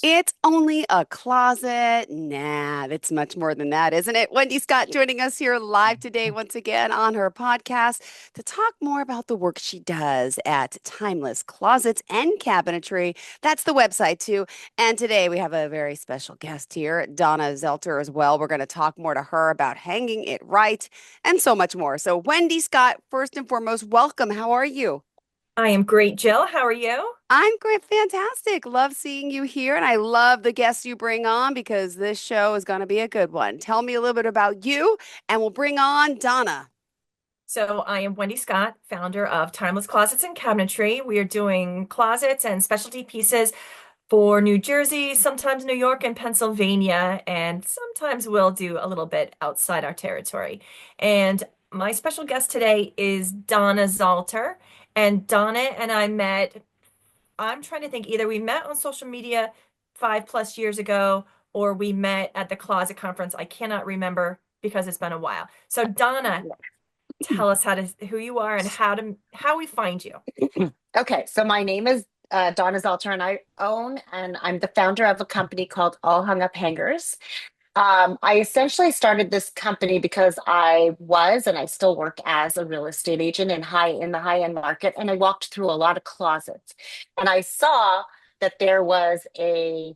It's only a closet. Nah, it's much more than that, isn't it? Wendy Scott joining us here live today, once again on her podcast to talk more about the work she does at Timeless Closets and Cabinetry. That's the website, too. And today we have a very special guest here, Donna Zalter, as well. We're going to talk more to her about hanging it right and so much more. So, Wendy Scott, first and foremost, welcome. How are you? I am great, Jill. How are you? I'm great, fantastic. Love seeing you here, and I love the guests you bring on because this show is going to be a good one. Tell me a little bit about you, and we'll bring on Donna. So, I am Wendy Scott, founder of Timeless Closets and Cabinetry. We are doing closets and specialty pieces for New Jersey, sometimes New York and Pennsylvania, and sometimes we'll do a little bit outside our territory. And my special guest today is Donna Zalter. And Donna and I met, I'm trying to think, either we met on social media 5+ years ago or we met at the closet conference. I cannot remember because it's been a while. So Donna, tell us who you are and how we find you. Okay, so my name is Donna Zalter, and I'm the founder of a company called All Hung Up Hangers. I essentially started this company because and I still work as a real estate agent in the high end market, and I walked through a lot of closets, and I saw that there was a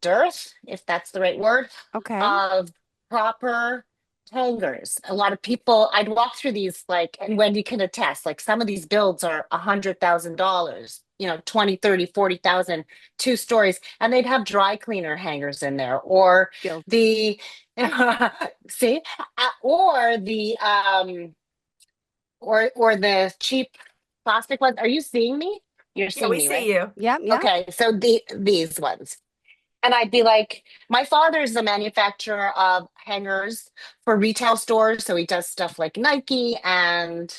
dearth, if that's the right word, Okay. of proper hangers. A lot of people, I'd walk through these, like, and Wendy can attest, like some of these builds are $100,000, 20, 30, 40,000, 2 stories, and they'd have dry cleaner hangers in there, or Guilty. the see, or the cheap plastic ones. Are you seeing me? You're Yeah, seeing we me, right? see you. Yeah, yeah. Okay, so these ones. And I'd be like, my father's the manufacturer of hangers for retail stores. So he does stuff like Nike and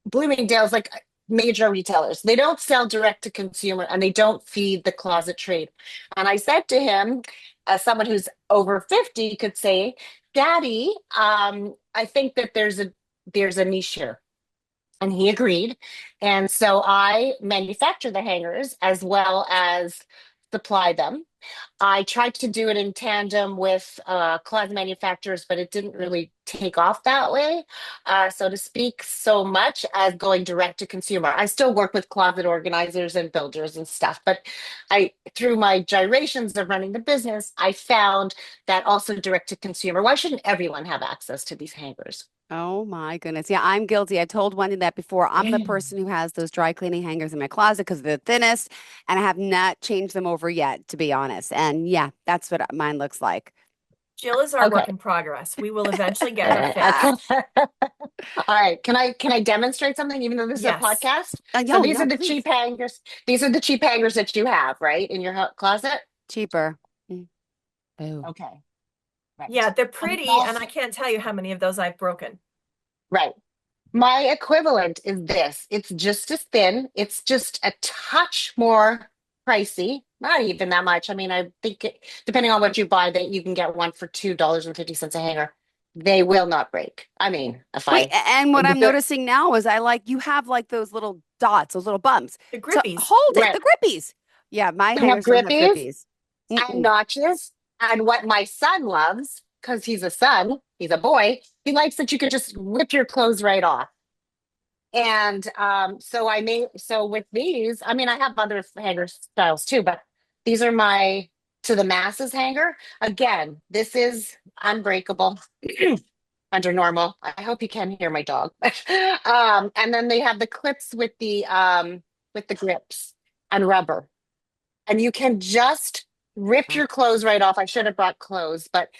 Bloomingdale's, like major retailers. They don't sell direct to consumer and they don't feed the closet trade. And I said to him, as someone who's over 50 could say, Daddy, I think that there's a niche here. And he agreed. And so I manufacture the hangers as well as supply them. I tried to do it in tandem with closet manufacturers, but it didn't really take off that way, so to speak, so much as going direct to consumer. I still work with closet organizers and builders and stuff, but through my gyrations of running the business, I found that also direct to consumer. Why shouldn't everyone have access to these hangers? Oh my goodness. Yeah, I'm guilty. I told Wendy that before. I'm the person who has those dry cleaning hangers in my closet because they're the thinnest, and I have not changed them over yet, to be honest. And yeah, that's what mine looks like. Jill is our Okay. work in progress. We will eventually get her Okay. fixed. All right. Can I demonstrate something, even though this is a Yes. podcast? So No, these no, are the please. cheap hangers. These are the cheap hangers that you have, right, in your closet. Cheaper. Mm. Oh. Okay. Yeah, Right. they're And it's pretty, and also I can't tell you how many of those I've broken. right. My equivalent is this. It's just as thin. It's just a touch more pricey. Not even that much. I mean, I think depending on what you buy, that you can get one for $2.50 a hanger. They will not break. I mean, if Wait, I and what I'm the noticing now is you have like those little dots, those little bumps The to grippies. hold it, right, the grippies. Yeah, my they have hangers don't have grippies grippies. and Mm-mm. notches. And what my son loves, because he's a son, he's a boy, he likes that you can just rip your clothes right off. And so with these, I mean, I have other hanger styles too, but these are my to the masses hanger. Again, this is unbreakable under normal. I hope you can hear my dog. And then they have the clips with the grips and rubber. And you can just rip Oh. your clothes right off. I should have brought clothes, but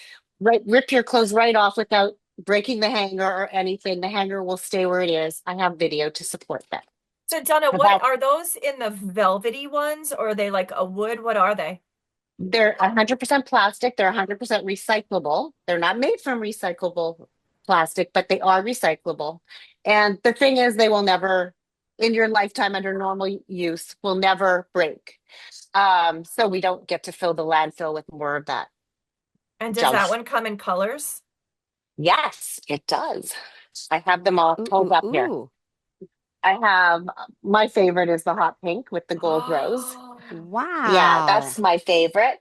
rip your clothes right off without breaking the hanger or anything. The hanger will stay where it is. I have video to support that. So, Donna, So what that are those in the velvety ones, or are they like a wood? What are they? they're 100% plastic. They're 100% recyclable. They're not made from recyclable plastic, but they are recyclable. And the thing is, they will never, in your lifetime under normal use, will never break. So we don't get to fill the landfill with more of that And does junk. that one come in colors? Yes, it does. I have them all Ooh, pulled ooh, up here. ooh. I have my favorite is the hot pink with the gold rose. Yeah, Wow. that's my favorite.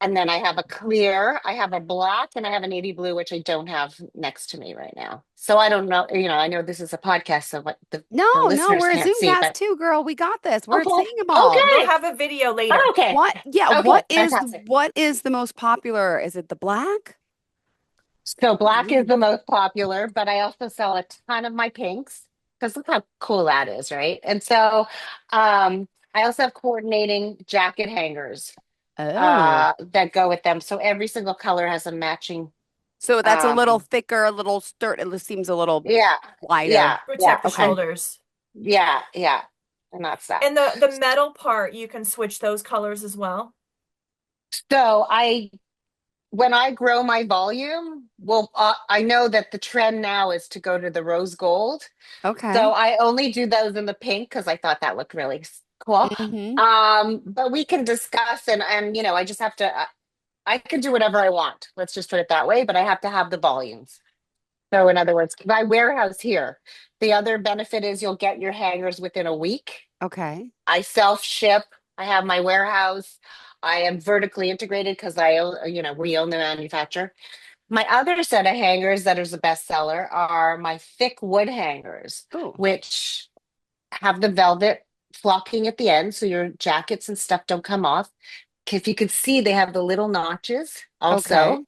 And then I have a clear, I have a black, and I have a navy blue, which I don't have next to me right now. So I don't know, I know this is a podcast, so what No, the no, listeners we're a can't see, Zoomcast but too, girl. We got this. We're okay, seeing them all. We'll okay, have a video later. okay, What? Yeah, okay, fantastic. what is the most popular? Is it the black? So black is Ooh. the most popular, but I also sell a ton of my pinks because look how cool that is, right? And so I also have coordinating jacket hangers Oh. that go with them. So every single color has a matching. So that's a little Um, thicker, a little it seems a little yeah, wider. yeah. Protect the Okay, shoulders. yeah, and that's that. And the metal part, you can switch those colors as well. So when I grow my volume, well, I know that the trend now is to go to the rose gold. So Okay. I only do those in the pink because I thought that looked really cool. Mm-hmm. But we can discuss and I just have to I can do whatever I want. Let's just put it that way, but I have to have the volumes. So in other words, my warehouse here, the other benefit is you'll get your hangers within a week. Okay. I self ship. I have my warehouse. I am vertically integrated because we own the manufacturer. My other set of hangers that is a bestseller are my thick wood hangers, Oh, which have the velvet flocking at the end, so your jackets and stuff don't come off. If you could see, they have the little notches okay. also.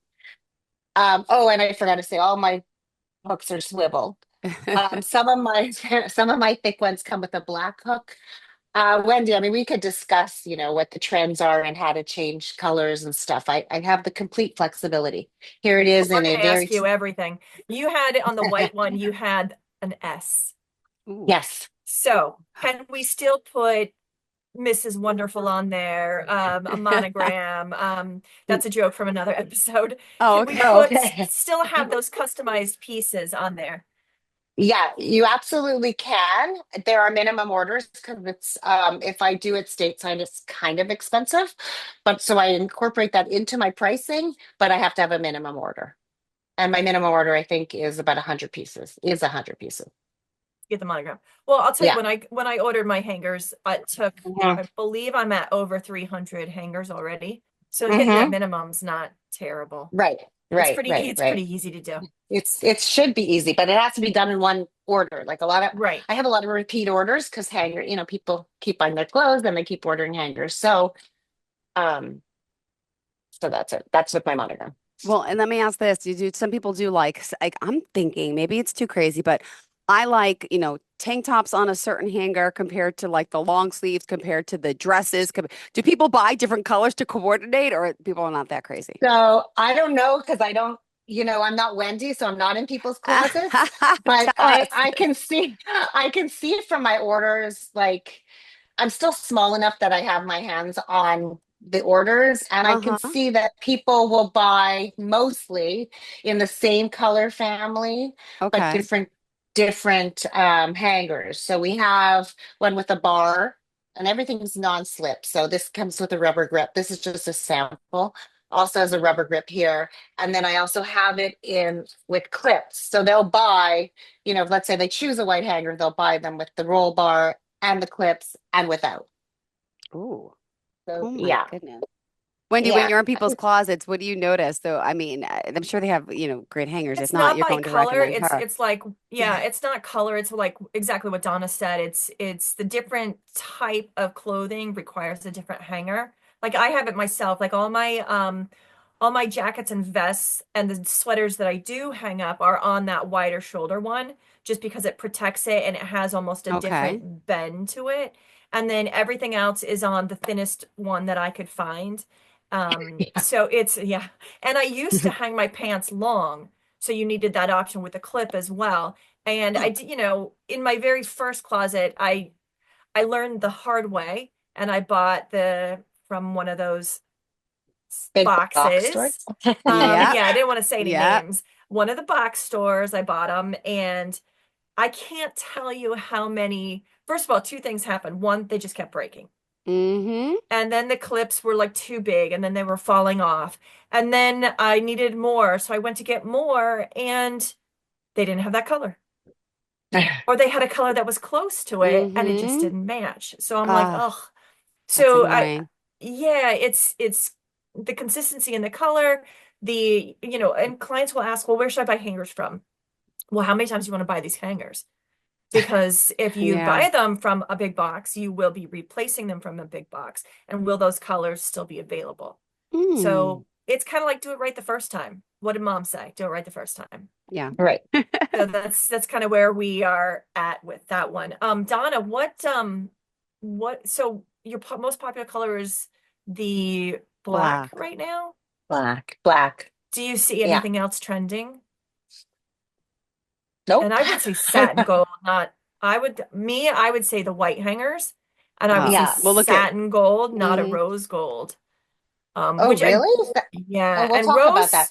Oh, and I forgot to say, all my hooks are swivel. Some of my some of my thick ones come with a black hook. Wendy, I mean, we could discuss, what the trends are and how to change colors and stuff. I have the complete flexibility. Here it Well, is I'm in going a to ask very, you everything. You had it on the white one, you had an S. Ooh. yes. So can we still put Mrs. Wonderful on there, a monogram? That's a joke from another episode. Oh, Can we okay. Oh, put okay. still have those customized pieces on there? Yeah, you absolutely can. There are minimum orders because it's if I do it stateside, it's kind of expensive. But so I incorporate that into my pricing, but I have to have a minimum order. And my minimum order, I think, is about 100 pieces, is 100 pieces. Get the monogram. Well, I'll tell you, Yeah. when I ordered my hangers, it took, Mhm. I believe I'm at over 300 hangers already. So hitting that Mhm. minimum's not terrible. Right, It's right, pretty right, it's right. pretty easy to do. It should be easy, but it has to be done in one order. Like Right. I have a lot of repeat orders because people keep buying their clothes and they keep ordering hangers. Um, so that's it. That's with my monogram. Well, and let me ask this. Some people do like I'm thinking maybe it's too crazy, but I like, tank tops on a certain hanger compared to like the long sleeves compared to the dresses. Do people buy different colors to coordinate or people are not that crazy? So I don't know because I don't, I'm not Wendy, so I'm not in people's closets. But Tell us. I can see from my orders, like I'm still small enough that I have my hands on the orders, and I can Uh-huh. see that people will buy mostly in the same color family, but Okay. different hangers. So we have one with a bar, and everything's non-slip. So this comes with a rubber grip. This is just a sample. Also has a rubber grip here, and then I also have it in with clips. So they'll buy, let's say they choose a white hanger, they'll buy them with the roll bar and the clips and without. Ooh. So Oh my yeah, goodness. Wendy, when yeah. you're in people's closets, what do you notice? So, I mean, I'm sure they have, great hangers. If It's not, not you're by going to color. recommend It's her. it's like, yeah, it's not color. It's like exactly what Donna said. It's the different type of clothing requires a different hanger. Like I have it myself. Like all my jackets and vests and the sweaters that I do hang up are on that wider shoulder one, just because it protects it and it has almost a Okay. different bend to it. And then everything else is on the thinnest one that I could find. So it's, yeah. And I used to hang my pants long, so you needed that option with a clip as well. And I did, in my very first closet, I learned the hard way, and I bought the from one of those Big box stores. boxes. Yep. Yeah, I didn't want to say any Yep. names. One of the box stores, I bought them, and I can't tell you how many. First of all, two things happened. One, they just kept breaking. Mm-hmm. And then the clips were like too big and then they were falling off. And then I needed more. So I went to get more and they didn't have that color. Or they had a color that was close to it and it just Mm-hmm. didn't match. So I'm like, Uh, oh. That's So annoying. yeah, it's the consistency in the color, and clients will ask, well, where should I buy hangers from? Well, how many times do you want to buy these hangers? Because if you Yeah. buy them from a big box, you will be replacing them from a big box. And will those colors still be available? Mm. So it's kind of like do it right the first time. What did mom say? Do it right the first time. Yeah. Right. So that's kind of where we are at with that one. Donna, so your most popular color is the black Black. right now? Black. Black. Do you see Yeah. anything else trending? And Nope. I would say satin gold, not I would say the white hangers. And I would say Yeah. Well, look at, satin gold, not a mm, rose gold. Oh, Which and really? Oh, yeah, we'll and talk about that.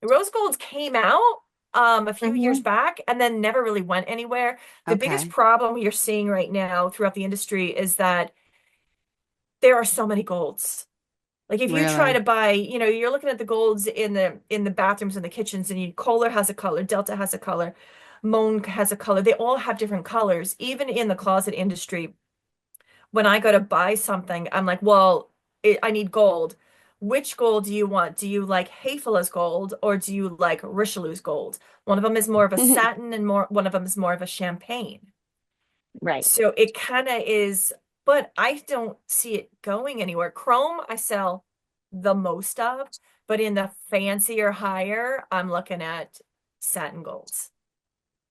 rose golds came out a few years Hmm. back and then never really went anywhere. The biggest okay. problem you're seeing right now throughout the industry is that there are so many golds. Like if you try Really? to buy, you're looking at the golds in the bathrooms and the kitchens, and Kohler has a color, Delta has a color, Moan has a color. They all have different colors. Even in the closet industry, when I go to buy something, I'm like, well, I need gold. Which gold do you want? Do you like Hayfela's gold or do you like Richelieu's gold? One of them is more of a satin and one of them is more of a champagne. Right. So it kind of is, but I don't see it going anywhere. Chrome I sell the most of, but in the fancier higher, I'm looking at satin golds.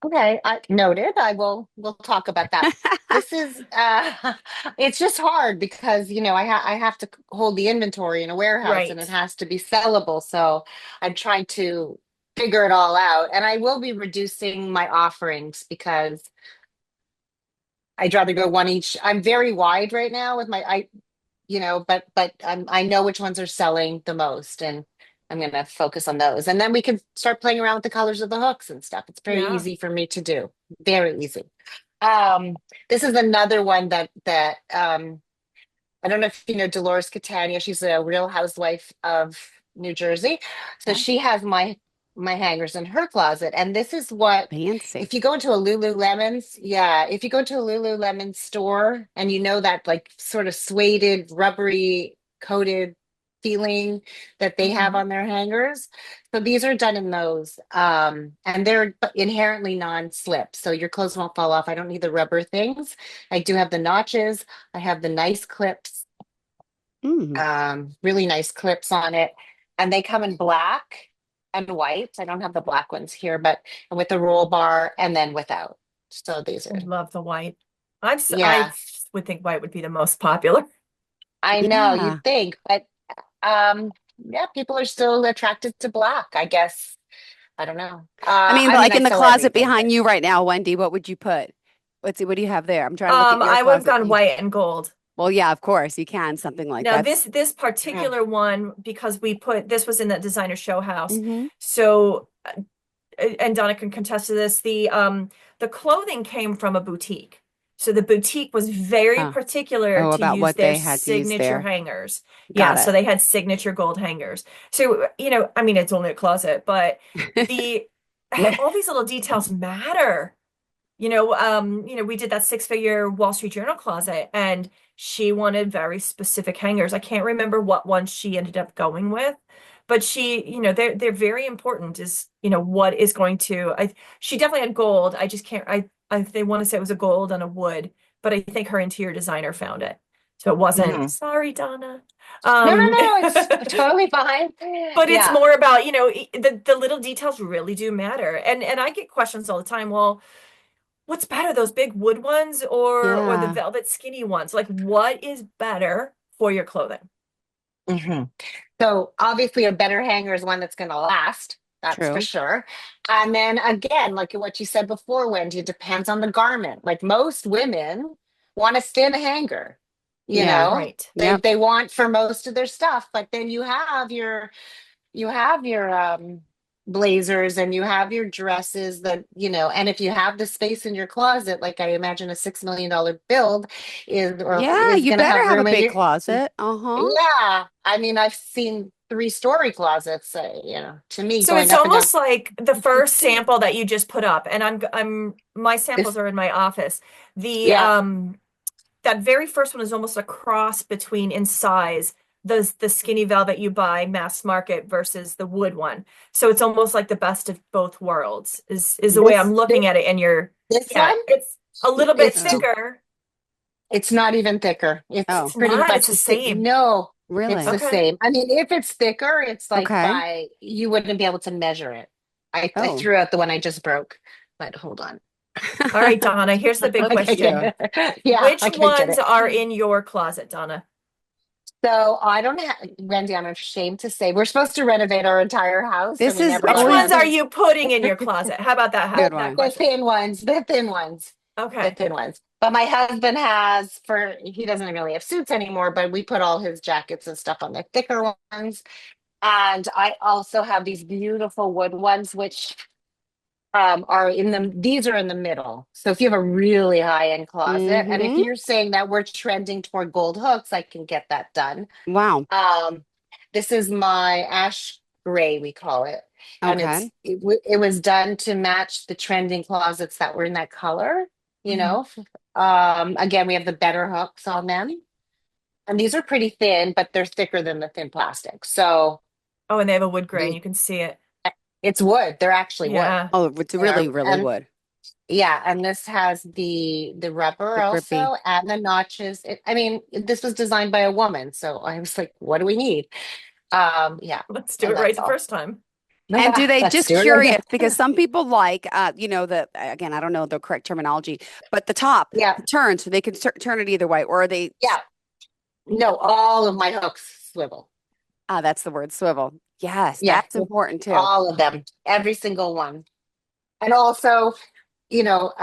Okay. I noted. We'll talk about that. This is it's just hard because I have to hold the inventory in a warehouse and it Right. has to be sellable. So I'm trying to figure it all out. And I will be reducing my offerings because I'd rather go one each. I'm very wide right now with but I know which ones are selling the most, and I'm gonna focus on those. And then we can start playing around with the colors of the hooks and stuff. It's very Yeah. easy for me to do. Very easy. Um, this is another one that I don't know if you know Dolores Catania. She's a Real Housewife of New Jersey. So Okay. she has my hangers in her closet. And this is what Fancy. if you go into a Lululemon's, yeah, if you go to a Lululemon store and you know that like sort of suede, rubbery coated feeling that they have Hmm. on their hangers. So these are done in those. And they're inherently non-slip. So your clothes won't fall off. I don't need the rubber things. I do have the notches. I have the nice clips, Mm. really nice clips on it. And they come in black and white. I don't have the black ones here, but with the roll bar and then without. So these I are, love the white. I yeah, would think white would be the most popular. I know Yeah. you'd think, but yeah, people are still attracted to black, I guess. I don't know. I mean, I mean, like I in the sell closet everything, but behind you right now, Wendy, what would you put? Let's see, what do you have there? I'm trying to look at your I would have closet. gone white and gold. Well, yeah, of course you can, something like Now that. this yeah. particular one, because this was in that designer show house. Mm-hmm. So and Donna can contest to this, the clothing came from a boutique. So the boutique was very Oh, particular oh, to about use what their they had to use signature there. hangers. Yeah, Got so it. they had signature gold hangers. So, I mean, it's only a closet, but the all these little details matter. We did that six-figure Wall Street Journal closet, and she wanted very specific hangers. I can't remember what one she ended up going with, but they're very important. What is going to she definitely had gold. I just can't. They want to say it was a gold on a wood, but I think her interior designer found it, so it wasn't. Mhm. Sorry, Donna. No, no, Um, no, it's totally fine. but it's Yeah. more about the little details really do matter, and I get questions all the time. Well, what's better, those big wood ones or the Yeah, velvet skinny ones? Like, what is better for your clothing? Hmm. So obviously a better hanger is one that's going to last. That's for true. sure. And then again, like what you said before, Wendy, it depends on the garment. Like most women want to stay in a hanger, you Yeah. know, Right. they Yep. they want for most of their stuff, but then you have your blazers and you have your dresses that, and if you have the space in your closet, like I imagine a $6 million build is or Yeah, is you going to better have have a room in big your. closet. Uh-huh. Yeah, I mean, I've seen three-story closets, to me So going it's up and down. almost like the first sample that you just put up, and my samples This, are in my office. The yeah. that very first one is almost a cross between in size the skinny velvet you buy mass market versus the wood one. So it's almost like the best of both worlds is the way I'm This looking at it. And you're, this yeah, one, it's a little bit it's Oh, thicker. it's not even thicker. It's oh, It's pretty not, it's much the the same. same. No, it's the really? Okay. same. I mean, if it's thicker, it's like Okay. by you wouldn't be able to measure it. I Oh. threw out the one I just broke, but hold on. All right, Donna, here's the big Let's Okay, see. question. good. Yeah, Which okay, get ones it. are in your closet, Donna? So I don't have, Wendy, I'm ashamed to say we're supposed to renovate our entire house and This we is never Which have. ones always are you putting in your closet? How about The, good that one. the question? thin ones, the thin ones, the Okay. thin ones. But my husband has for he doesn't really have suits anymore, but we put all his jackets and stuff on the thicker ones. And I also have these beautiful wood ones, which are in the these are in the middle. So if you have a really high-end closet, and if Mm-hmm. you're saying that we're trending toward gold hooks, I can get that done. Wow. Um, this is my ash gray, we call it, and Okay. it was done to match the trending closets that were in that color. You Mhm. know, again, we have the better hooks on them, and these are pretty thin, but they're thicker than the thin plastic. So Oh, and they have a wood grain. the You can see it. it's wood. They're actually wood. Yeah. Oh, it's really, really And wood. yeah, and this has the rubber The grippy. also and the notches. I mean, this was designed by a woman, so I was like, what do we need? Yeah, Let's do and it right that's the all. first time. And do they Let's just do it curious again. because some people like the again, I don't know the correct terminology, but the top Yeah, the turn so they can turn it either way, or are they yeah. No, all of my hooks swivel. that's the word swivel. Yes, Yeah, that's important too. all of them, every single one. And also, you know,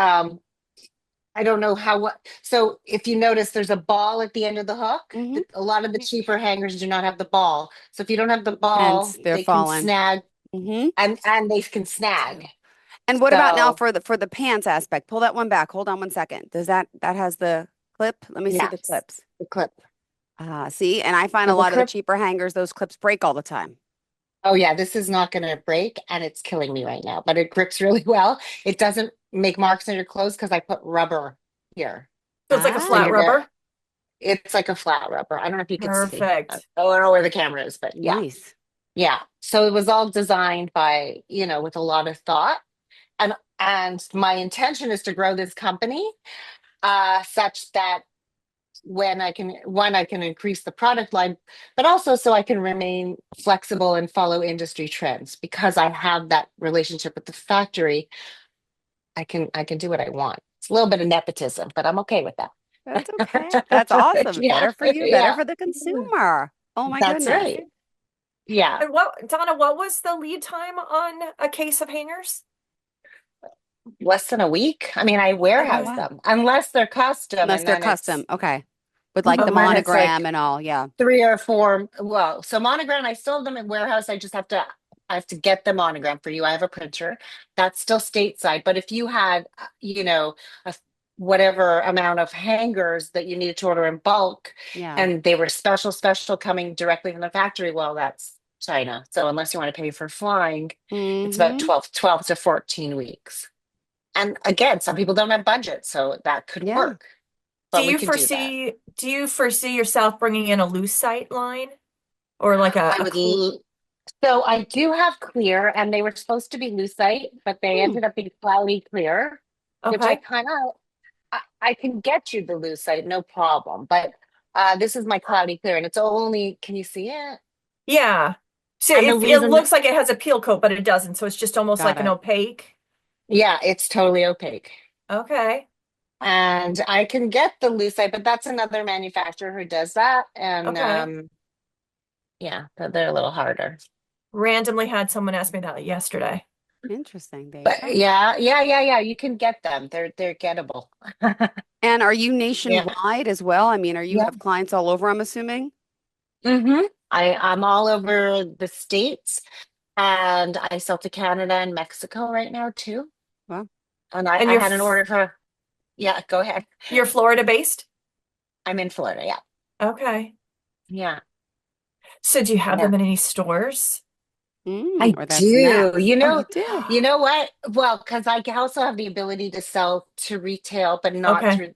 I don't know how what. So if you notice, there's a ball at the end of the hook. Hmm. A lot of the cheaper hangers do not have the ball. So if you don't have the ball, Hence they're they can falling. snag, Hmm. and they can snag. And what about now So for the pants aspect? Pull that one back. Hold on one second. Does that has the clip? Let me see the yes, clips. the clip. See, and I find a So the lot of the clip. cheaper hangers, those clips break all the time. Oh yeah, this is not going to break, and it's killing me right now. But it grips really well. It doesn't make marks on your clothes because I put rubber here. So it's like a So flat Ah, you're gonna. rubber. It's like a flat rubber. I don't know if you could see. I Perfect. don't know where the camera is, but yeah, nice. yeah. So it was all designed by, with a lot of thought. And my intention is to grow this company such that when I can increase the product line, but also so I can remain flexible and follow industry trends because I have that relationship with the factory. I can do what I want. It's a little bit of nepotism, but I'm okay with That's okay. That's that. awesome. Yeah, Better for you, better yeah. for the consumer. Oh my That's goodness. right. Yeah. And Donna, what was the lead time on a case of hangers? Less than a week. I mean, I Oh warehouse Okay. wow. them unless they're custom, Unless and they're then custom. it's Okay. With like the Mhm. then it's like monogram and all. Yeah. three or four. Well, so monogram, I still have them in warehouse. I have to get the monogram for you. I have a printer that's still stateside. But if you had, a, whatever amount of hangers that you needed to order in bulk, Yeah. and they were special coming directly from the factory, well, that's China. So unless you want to pay for flying, it's about Mm-hmm. 12 to 14 weeks. And again, some people don't have budget, so that could Yeah. work. But we could do that. Do you foresee yourself bringing in a lucite line or like I would. So I do have clear, and they were supposed to be lucite, but they Hmm. ended up being cloudy clear, which I okay. kind of I can get you the lucite, no problem. But this is my cloudy clear, and it's only. Can you see it? Yeah. So And the it reason, looks like it has a peel coat, but it doesn't. So it's just almost Got like an it. opaque. yeah, it's totally opaque, Okay. and I can get the lucite, but that's another manufacturer who does that, and Okay. yeah, they're a little harder. Randomly had someone ask me that yesterday. Interesting. There you But go. yeah. You can get them. They're gettable. And are you Yeah, nationwide as well? I mean, are you yeah. have clients all over, I'm assuming? I'm all over the states, and I sell to Canada and Mexico right now too. Well, And I, And I had an order for. Yeah, go ahead. you're Florida based? I'm in Florida. Yeah, Okay. yeah, So do you have yeah. them in any stores? I or that's do. next. Oh, you do. You know what? Well, because I also have the ability to sell to retail, but not Okay. through.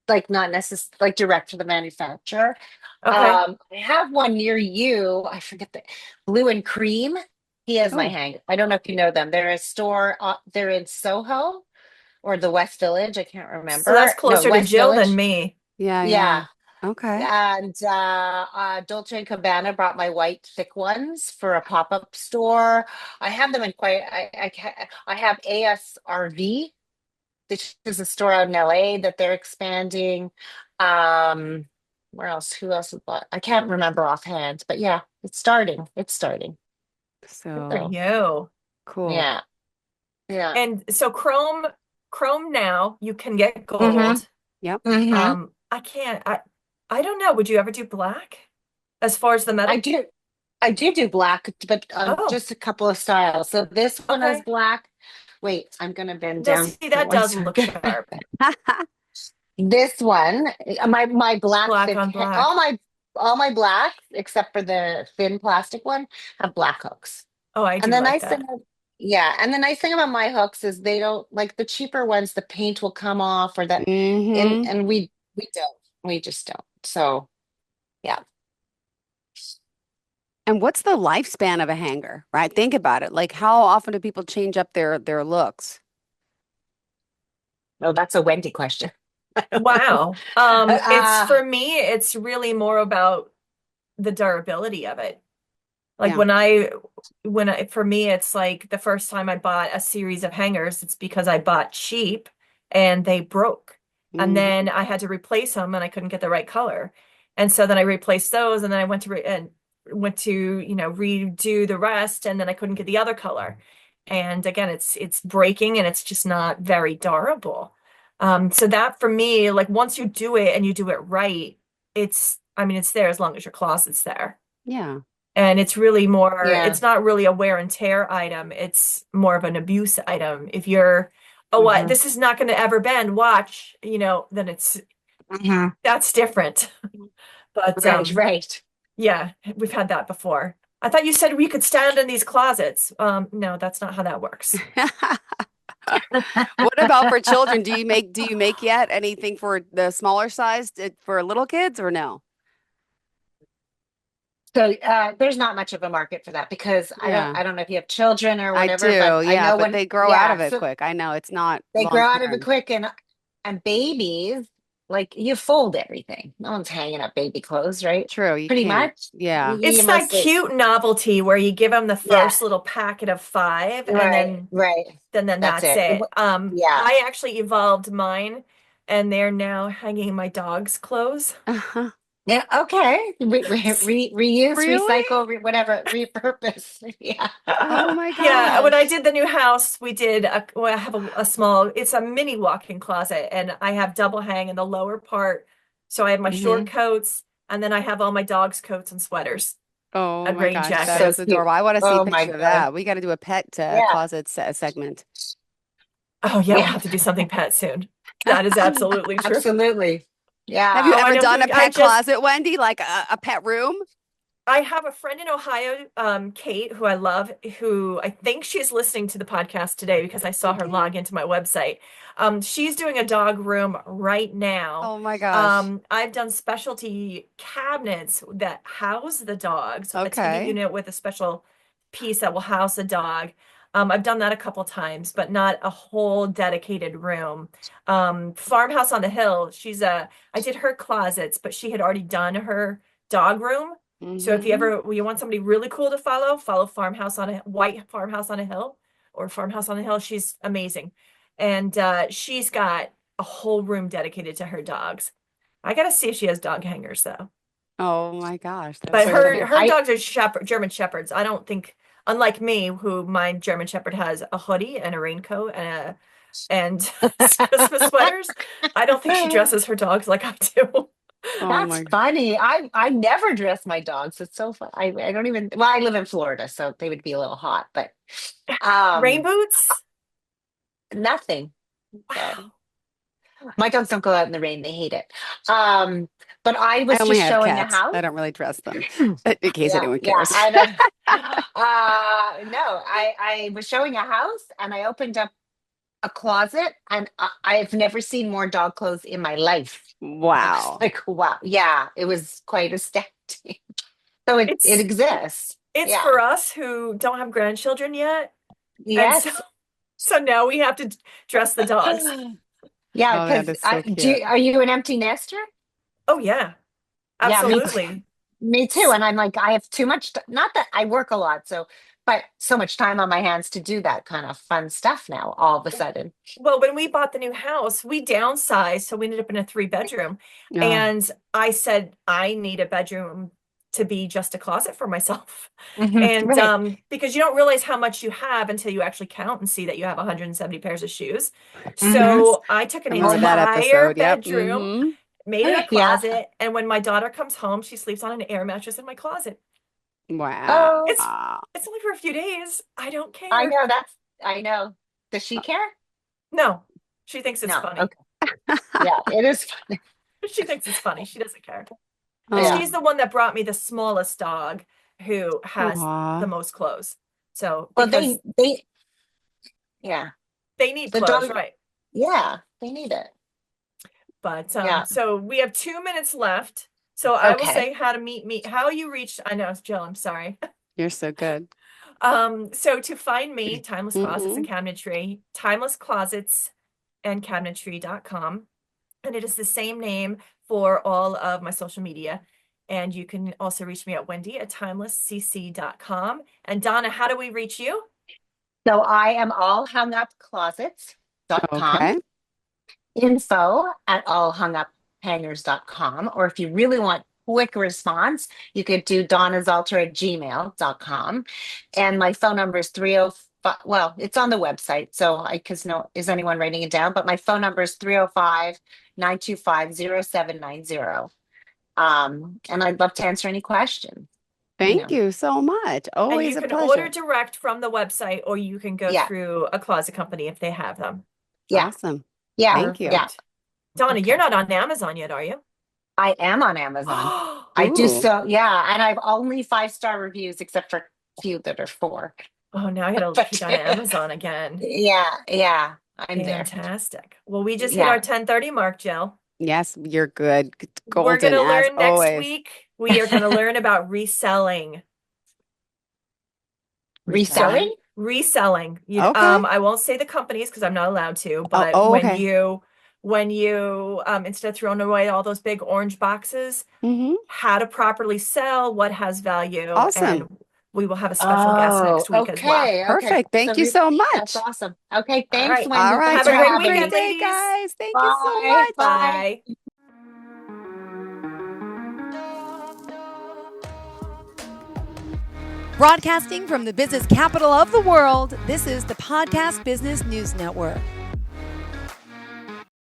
like not necessarily like direct to the manufacturer. Okay. I have one near you. I forget the blue and cream. He has my Oh, hang. I don't know if you know them. They're a store. They're in Soho or the West Village. I can't So that's remember. No, closer to West Jill than Village. me. yeah, yeah. Yeah. Okay. And Dolce and Gabbana brought my white thick ones for a pop-up store. I have them in quite. I have ASRV, which is a store out in LA that they're expanding. Um, where else? Who else has bought? I can't remember offhand, but yeah, it's starting. It's starting. Good for So So you. cool. yeah, yeah. And so Chrome now you can get Mm-hmm. gold. Yep. I can't. I don't know. Would you ever do black as far as the I metal? do. I do black, but Oh, just a couple of styles. So this one is okay. black. Wait, I'm gonna bend No, down see, for that one does look second. sharp. This one, my black Black thick, on all black. my blacks except for the thin plastic one have black hooks. Oh, I And do the like nice thing, that. yeah, and the nice thing about my hooks is they don't like the cheaper ones. The paint will come off, or that, Mm-hmm. and we don't, we just don't. So yeah, And what's the lifespan of a hanger, right? Think about it. Like how often do people change up their looks? no, that's a Wendy question. Wow. It's Uh, for me, it's really more about the durability of it. Like Yeah. for me, it's like the first time I bought a series of hangers, it's because I bought cheap and they broke. And Mm-hmm. then I had to replace them and I couldn't get the right color. And so then I replaced those and then I went to, redo the rest and then I couldn't get the other color. And again, it's breaking and it's just not very durable. So that for me, like once you do it and you do it right, I mean, it's there as long as your closet's there. Yeah. And yeah. it's not really a wear and tear item. It's more of an abuse item. If you're, oh, what, Hmm. this is not going to ever bend, watch, then Hmm. that's different. But Right, right. yeah, we've had that before. I thought you said we could stand in these closets. No, that's not how that works. What about for children? Do you make yet anything for the smaller size for little kids or no? So there's not much of a market for that because Yeah, I don't know if you have children or I whatever, but do. I Yeah, know but when, they grow out yeah, of it so quick. I know it's not they long grow out of it term. quick, and babies, like you fold everything. No one's hanging up baby clothes, right? True, you Pretty can't. much. Yeah. You It's that mostly, cute novelty where you give them the yeah, first little packet of five and right, then right. That's that's it. it. Yeah. I actually evolved mine and they're now hanging my dog's clothes. Uh-huh. Yeah, okay. Reuse, Really? recycle, whatever, repurpose. Yeah. Oh my Yeah, when I gosh. did the new house, I have a small, it's a mini walk-in closet and I have double hang in the lower part. So I have my short Hmm. coats and then I have all my dog's coats and sweaters Oh and my rain gosh, that So is jackets. cute. adorable. I want to see a Oh my picture of God. that. We got to do a pet Yeah. closet segment. Oh yeah, we'll Yeah. have to do something pet soon. That is absolutely true. Absolutely. Have you Yeah. Oh, I ever know done who a I pet just closet, Wendy? Like a pet room? I have a friend in Ohio, Kate, who I love, who I think she's listening to the podcast today because I saw her log into my website. She's doing a dog room right now. Oh my gosh. I've done specialty cabinets that house the dogs, a TV Okay. unit with a special piece that will house a dog. I've done that a couple times, but not a whole dedicated room. Farmhouse on the Hill, I did her closets, but she had already done her dog room. So if Mm-hmm. you want somebody really cool to follow White Farmhouse on a Hill or Farmhouse on a Hill. She's amazing. And she's got a whole room dedicated to her dogs. I gotta see if she has dog hangers though. Oh my gosh, that's But so So her cool. I dogs are German Shepherds. I don't think, unlike me, who my German Shepherd has a hoodie and a raincoat and Christmas sweaters. I don't think she dresses her dogs like I do. Oh that's my. funny. I never dress my dogs. It's so fun. I don't even, well, I live in Florida, so they would be a little hot, but Rain um boots? nothing. So Wow. my dogs don't go out in the rain. They hate it. Um, but I I was only just have showing a cats. house. I don't really dress them, in case Yeah, anyone yeah. cares. I don't, no, I was showing a house and I opened up a closet, and I've never seen more dog clothes in my life. I was Wow. like, wow, yeah, it was quite astounding. So it It's exists. it's Yeah. for us who don't have grandchildren yet, and so Yes. so now we have to dress the dogs. Yeah, Oh, that because is so cute. are you an empty nester? Oh yeah, Yeah, me absolutely. me too. S- And I'm like, I have too much, not that I work a lot, so, but so much time on my hands to do that kind of fun stuff now, all of a sudden. Well, when we bought the new house, we downsized, so we ended up in a three-bedroom. Oh, And I said, I need a bedroom to be just a closet for myself. And Right. because you don't realize how much you have until you actually count and see that you have 170 pairs of shoes. Hmm. yes. So I took an I Oh remember that my. entire episode. Yep. bedroom, Mm-hmm. made it a Yeah. closet, and when my daughter comes home, she sleeps on an air mattress in my closet. Wow. Oh, It's it's only for a few days. I don't I care. know I know. Does she care? No, she thinks it's No. funny. Okay. Yeah, it is funny. She thinks it's funny. She doesn't care. And Yeah. she's the one that brought me the smallest dog who has the Aw. most clothes. So Well, because yeah, they need the clothes, dog, right? yeah, they need it. But Yeah. so we have 2 minutes left. So I will Okay. say how to meet me, how you reach. I know, Jill, I'm sorry. You're so good. So to find me, Timeless Closets Mm-hmm. and Cabinetry, Timeless Closets and Cabinetry.com. And it is the same name for all of my social media. And you can also reach me at Wendy at timelesscc.com. And Donna, how do we reach you? So I am allhungupclosets.com, Okay. info at allhunguphangers.com, or if you really want quick response, you could do donnazalter@gmail.com. And my phone number is 305. Well, it's on the website. So because no, is anyone writing it down? But my phone number is 305-925-0790. And I'd love to answer any questions, you Thank know. you so much. And Always you a can order pleasure. direct from the website, or you can go Yeah, through a closet company if they have them. yeah, Awesome. yeah, Thank you. yeah. Perfect. Donna, you're Okay. not on Amazon yet, are you? I am on Amazon. I do Ooh. so, yeah, and I've only 5-star reviews except for a few that are 4. Oh, now I gotta But peek on Amazon again. yeah, yeah, I'm there. Fantastic. Well, we just hit Yeah. our 10:30 mark, Jill. Yes, you're good. We're Golden gonna as learn next always. week. We are gonna learn about reselling. So Reselling? Reselling. reselling, Okay. I won't say the companies because I'm not allowed to, Oh, but oh, when okay. you instead of throwing away all those big orange boxes, Mm-hmm. how to properly sell, what has value, Awesome. and we will have a special guest Oh, next week as well. okay, okay. Perfect. Thank you so That's much. awesome. Okay, All thanks, right. All Wendy. right. Thanks Have a for Have great a having great weekend, me. day, ladies. guys. Thank you so Bye, much. bye. Bye. Broadcasting from the business capital of the world, this is the Podcast Business News Network.